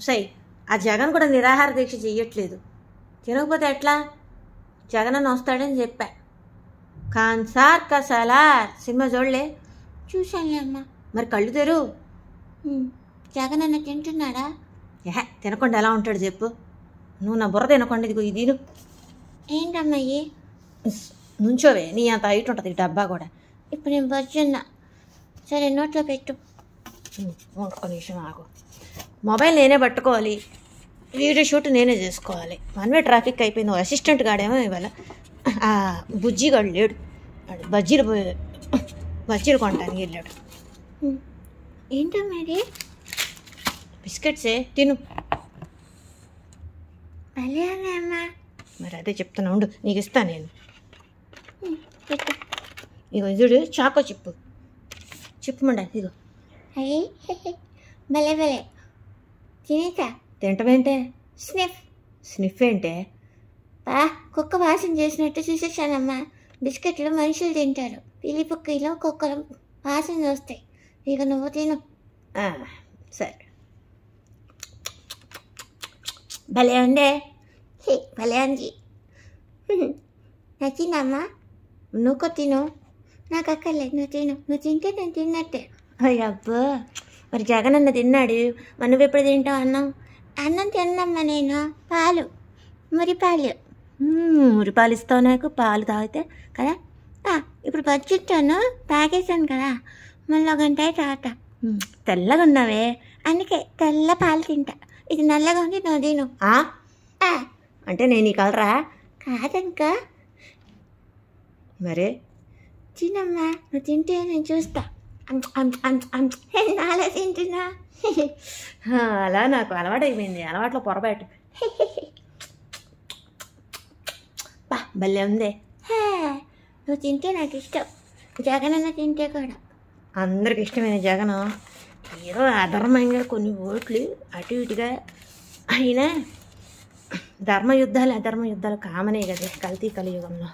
సై ఆ జగన్ కూడా నిరాహార దీక్ష చెయ్యట్లేదు. తినకపోతే ఎట్లా? జగన్ అన్న వస్తాడని చెప్పా. కాన్సార్ కసాలార్ సినిమా చూడలే? చూశానులే అమ్మ. మరి కళ్ళు తెరు. జగన్ అన్న తింటున్నాడా? తినకుండా ఎలా ఉంటాడు చెప్పు? నువ్వు నా బుర్ర తినకుండా ఇదిగో ఇది ఏంటమ్మాయి? నుంచోవే, నీ అంత హైట్ ఉంటుంది ఈ డబ్బా కూడా. ఇప్పుడు నేను బజ్జున్నా. సరే నోట్లో పెట్టు. ఒక్క నిమిషం ఆగు. మొబైల్ నేనే పట్టుకోవాలి, వీడియో షూట్ నేనే చేసుకోవాలి. వన్ వే ట్రాఫిక్ అయిపోయింది. అసిస్టెంట్ గాడేమో ఇవాళ బుజ్జిగాడు లేడు, బజ్జీలు కొనడానికి వెళ్ళాడు. ఏంటమ్మా ఇది? బిస్కెట్సే, తిను. భలే అమ్మా. మరి అదే చెప్తున్నా ఉండు, నీకు ఇస్తాను నేను. ఇగో చూడు, చాకో చిప్పుమండ ఇగో. అయ్యి భలే భలే. తినేసా. తింటమేంటే? స్నిఫ్ ఏంటే? కుక్క వాసన చేసినట్టు చూసేసానమ్మా. బిస్కెట్లు మనుషులు తింటారు, పిల్లిపుక్కలో కుక్కలు వాసన వస్తాయి. ఇక నువ్వు తిను. సరే. భలే ఉండే. భలే అంది. నచ్చిందమ్మా? నువ్వు తిను. నాకు అక్కర్లేదు, నువ్వు తిను. నువ్వు తింటే నేను తిన్నట్టే. అయ్యబ్బా, మరి జగన్ అన్న తిన్నాడు, మరి నువ్వు ఎప్పుడు తింటావు అన్నం? అన్నం తిన్నమ్మా నేను. పాలు, మురిపాలు. మురిపాలు ఇస్తావు నాకు, పాలు తాగితే కదా. ఇప్పుడు బజ్జిట్టాను, తాగేసాను కదా, మళ్ళీ ఒక గంట తాత. తెల్లగా ఉన్నావే, అందుకే తెల్ల పాలు తింటా. ఇది నల్లగా ఉంది, నువ్వు తిను. అంటే నేను ఈ కలరా? కాదనుక. మరే తినమ్మా, నువ్వు తింటే నేను చూస్తా. నాలా తింటున్నా. అలా నాకు అలవాటు అయిపోయింది, అలవాట్లో పొరపాటు. భలే ఉంది. నువ్వు తింటే నాకు ఇష్టం, జగన్ అన్న తింటే కూడా. అందరికి ఇష్టమైన జగన్ ఏదో అధర్మంగా కొన్ని ఓట్లు అటు ఇటుగా అయినా ధర్మ యుద్ధాలు అధర్మ యుద్ధాలు కామనే కదా కల్తీ కలియుగంలో.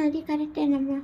అది కరెక్టేనమ్మా.